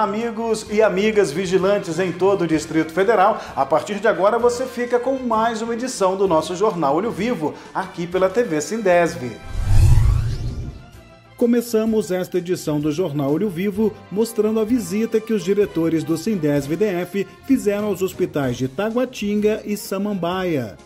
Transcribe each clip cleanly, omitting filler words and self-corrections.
amigos e amigas vigilantes em todo o Distrito Federal. A partir de agora você fica com mais uma edição do nosso Jornal Olho Vivo, aqui pela TV Sindesv. Começamos esta edição do Jornal Olho Vivo mostrando a visita que os diretores do Sindesv-DF fizeram aos hospitais de Taguatinga e Samambaia.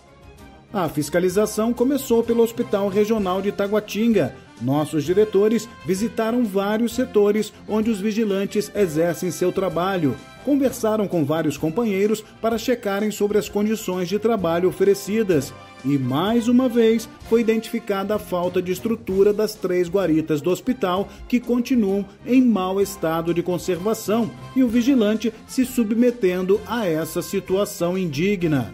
A fiscalização começou pelo Hospital Regional de Taguatinga. Nossos diretores visitaram vários setores onde os vigilantes exercem seu trabalho. Conversaram com vários companheiros para checarem sobre as condições de trabalho oferecidas. E, mais uma vez, foi identificada a falta de estrutura das 3 guaritas do hospital, que continuam em mau estado de conservação, e o vigilante se submetendo a essa situação indigna.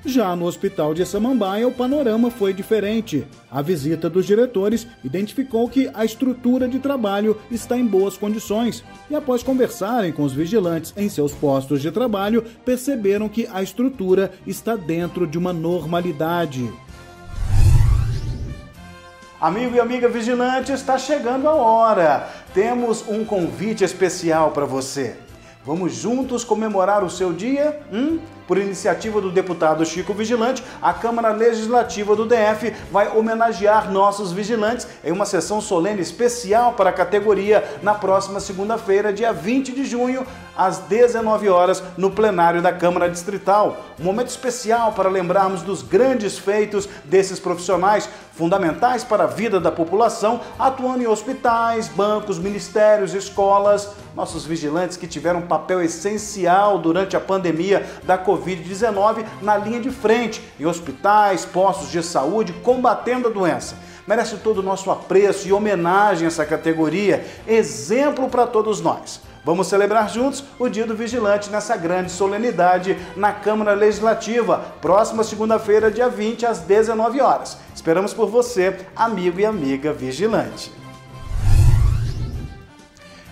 Já no Hospital de Samambaia, o panorama foi diferente. A visita dos diretores identificou que a estrutura de trabalho está em boas condições e, após conversarem com os vigilantes em seus postos de trabalho, perceberam que a estrutura está dentro de uma normalidade. Amigo e amiga vigilante, está chegando a hora. Temos um convite especial para você. Vamos juntos comemorar o seu dia? Por iniciativa do deputado Chico Vigilante, a Câmara Legislativa do DF vai homenagear nossos vigilantes em uma sessão solene especial para a categoria na próxima segunda-feira, dia 20 de junho, às 19 horas, no plenário da Câmara Distrital. Um momento especial para lembrarmos dos grandes feitos desses profissionais, fundamentais para a vida da população, atuando em hospitais, bancos, ministérios, escolas. Nossos vigilantes que tiveram um papel essencial durante a pandemia da Covid-19 na linha de frente, em hospitais, postos de saúde, combatendo a doença. Merece todo o nosso apreço e homenagem a essa categoria, exemplo para todos nós. Vamos celebrar juntos o Dia do Vigilante nessa grande solenidade na Câmara Legislativa, próxima segunda-feira, dia 20, às 19 horas. Esperamos por você, amigo e amiga vigilante.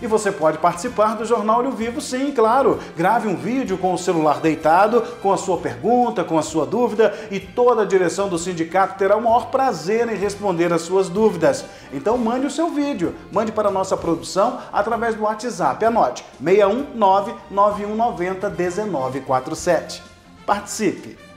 E você pode participar do Jornal Olho Vivo, sim, claro. Grave um vídeo com o celular deitado, com a sua pergunta, com a sua dúvida, e toda a direção do sindicato terá o maior prazer em responder as suas dúvidas. Então mande o seu vídeo, mande para a nossa produção através do WhatsApp. Anote, 619-9190-1947. Participe!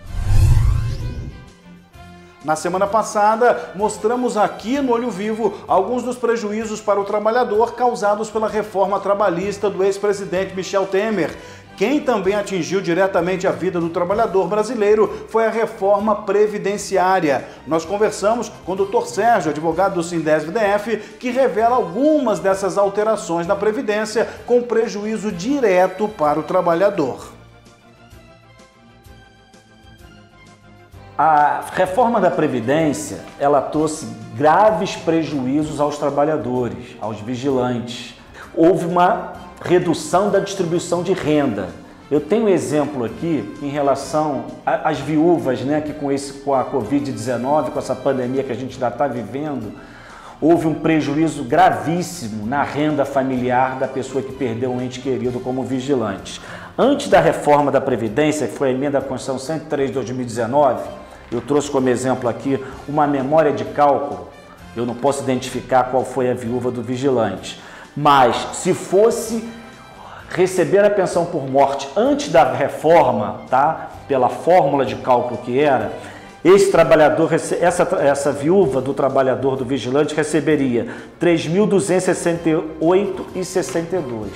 Na semana passada, mostramos aqui no Olho Vivo alguns dos prejuízos para o trabalhador causados pela reforma trabalhista do ex-presidente Michel Temer. Quem também atingiu diretamente a vida do trabalhador brasileiro foi a reforma previdenciária. Nós conversamos com o Dr. Sérgio, advogado do Sindesv-DF, que revela algumas dessas alterações na Previdência com prejuízo direto para o trabalhador. A reforma da Previdência, ela trouxe graves prejuízos aos trabalhadores, aos vigilantes. Houve uma redução da distribuição de renda. Eu tenho um exemplo aqui em relação às viúvas, né, que com a Covid-19, com essa pandemia que a gente já está vivendo, houve um prejuízo gravíssimo na renda familiar da pessoa que perdeu um ente querido como vigilante. Antes da reforma da Previdência, que foi a emenda à Constituição 103 de 2019, eu trouxe como exemplo aqui uma memória de cálculo. Eu não posso identificar qual foi a viúva do vigilante, mas se fosse receber a pensão por morte antes da reforma, tá? Pela fórmula de cálculo que era, esse trabalhador, essa viúva do trabalhador do vigilante receberia R$ 3.268,62.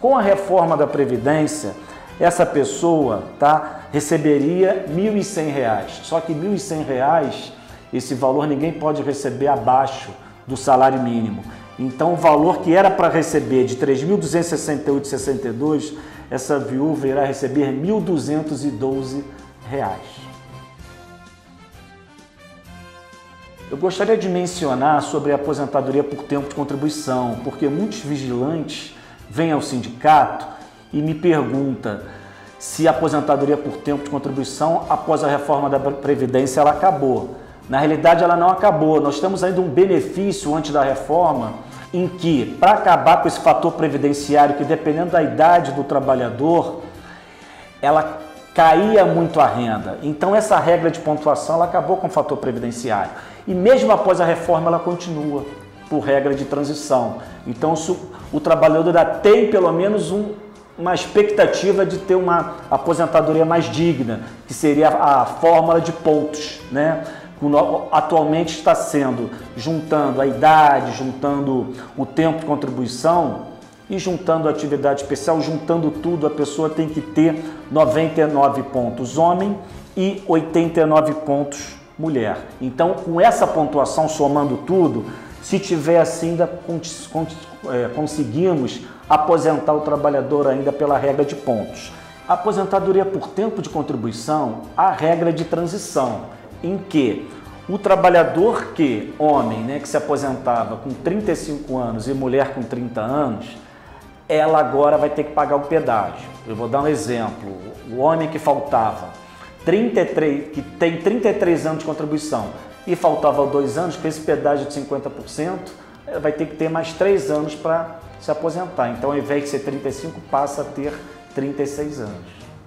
Com a reforma da Previdência, essa pessoa, tá, receberia R$ 1.100. Só que R$ 1.100, esse valor ninguém pode receber abaixo do salário mínimo. Então o valor que era para receber de R$ 3.268,62, essa viúva irá receber R$ 1.212. Eu gostaria de mencionar sobre a aposentadoria por tempo de contribuição, porque muitos vigilantes vêm ao sindicato e me perguntam se a aposentadoria por tempo de contribuição, após a reforma da Previdência, ela acabou. Na realidade, ela não acabou. Nós temos ainda um benefício antes da reforma, em que, para acabar com esse fator previdenciário, que dependendo da idade do trabalhador, ela caía muito a renda. Então, essa regra de pontuação, ela acabou com o fator previdenciário. E mesmo após a reforma, ela continua por regra de transição. Então, o trabalhador ainda tem pelo menos uma expectativa de ter uma aposentadoria mais digna, que seria a fórmula de pontos, né? Atualmente está sendo, juntando a idade, juntando o tempo de contribuição e juntando a atividade especial, juntando tudo, a pessoa tem que ter 99 pontos homem e 89 pontos mulher. Então, com essa pontuação, somando tudo, se tiver assim, ainda conseguimos aposentar o trabalhador ainda pela regra de pontos. A aposentadoria por tempo de contribuição, a regra de transição, em que o trabalhador homem, né, que se aposentava com 35 anos e mulher com 30 anos, ela agora vai ter que pagar o pedágio. Eu vou dar um exemplo. O homem que faltava 33, que tem 33 anos de contribuição e faltava 2 anos, com esse pedágio de 50%, vai ter que ter mais 3 anos para se aposentar. Então, ao invés de ser 35, passa a ter 36 anos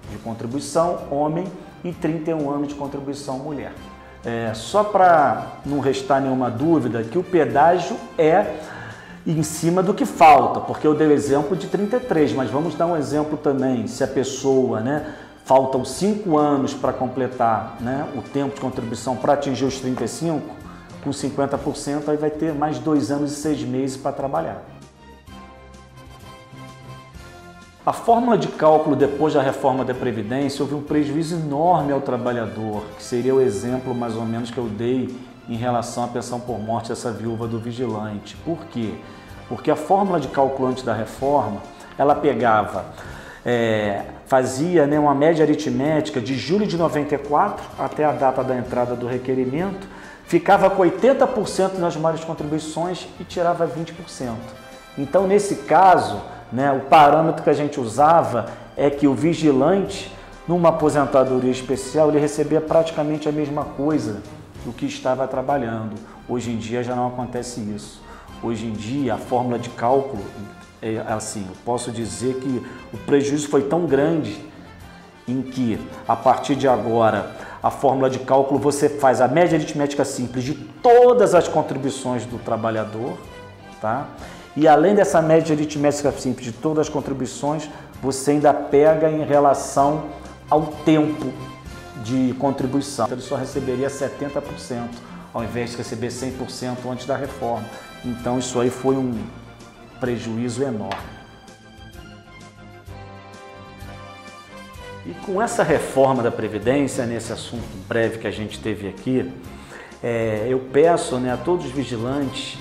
de contribuição homem e 31 anos de contribuição mulher. Só para não restar nenhuma dúvida, que o pedágio é em cima do que falta, porque eu dei o exemplo de 33, mas vamos dar um exemplo também, se a pessoa, né, faltam 5 anos para completar, né, o tempo de contribuição para atingir os 35, com 50%, aí vai ter mais 2 anos e 6 meses para trabalhar. A fórmula de cálculo depois da reforma da Previdência houve um prejuízo enorme ao trabalhador, que seria o exemplo mais ou menos que eu dei em relação à pensão por morte dessa viúva do vigilante. Por quê? Porque a fórmula de cálculo antes da reforma, ela pegava, fazia, né, uma média aritmética de julho de 94 até a data da entrada do requerimento, ficava com 80% nas maiores contribuições e tirava 20%. Então, nesse caso, né, o parâmetro que a gente usava é que o vigilante, numa aposentadoria especial, ele recebia praticamente a mesma coisa do que estava trabalhando. Hoje em dia já não acontece isso. Hoje em dia a fórmula de cálculo é assim, eu posso dizer que o prejuízo foi tão grande em que, a partir de agora, a fórmula de cálculo você faz a média aritmética simples de todas as contribuições do trabalhador, tá? E além dessa média aritmética simples de todas as contribuições, você ainda pega em relação ao tempo de contribuição. Ele só receberia 70%, ao invés de receber 100% antes da reforma. Então isso aí foi um prejuízo enorme. E com essa reforma da Previdência, nesse assunto breve que a gente teve aqui, eu peço, né, a todos os vigilantes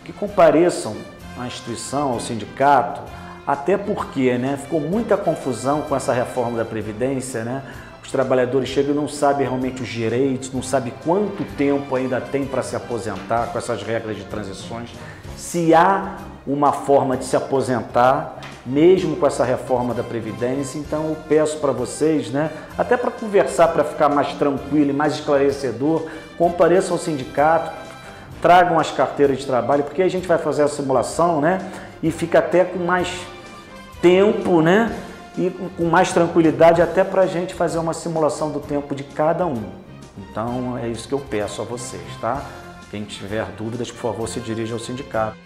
que compareçam à instituição, ao sindicato, até porque, né, ficou muita confusão com essa reforma da Previdência, né? Os trabalhadores chegam e não sabem realmente os direitos, não sabem quanto tempo ainda tem para se aposentar com essas regras de transições, se há uma forma de se aposentar, mesmo com essa reforma da Previdência. Então eu peço para vocês, né, até para conversar, para ficar mais tranquilo e mais esclarecedor, compareçam ao sindicato, tragam as carteiras de trabalho, porque aí a gente vai fazer a simulação, né, e fica até com mais tempo, né, e com mais tranquilidade até para a gente fazer uma simulação do tempo de cada um. Então é isso que eu peço a vocês, tá? Quem tiver dúvidas, por favor, se dirija ao sindicato.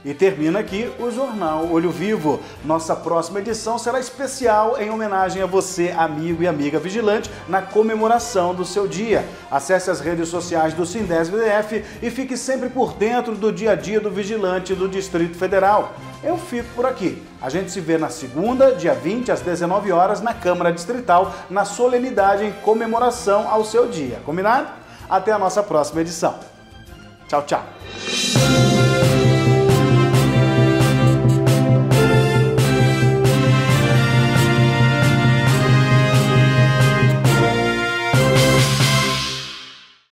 E termina aqui o Jornal Olho Vivo. Nossa próxima edição será especial em homenagem a você, amigo e amiga vigilante, na comemoração do seu dia. Acesse as redes sociais do Sindesv-DF e fique sempre por dentro do dia a dia do vigilante do Distrito Federal. Eu fico por aqui. A gente se vê na segunda, dia 20, às 19 horas, na Câmara Distrital, na solenidade em comemoração ao seu dia. Combinado? Até a nossa próxima edição. Tchau, tchau.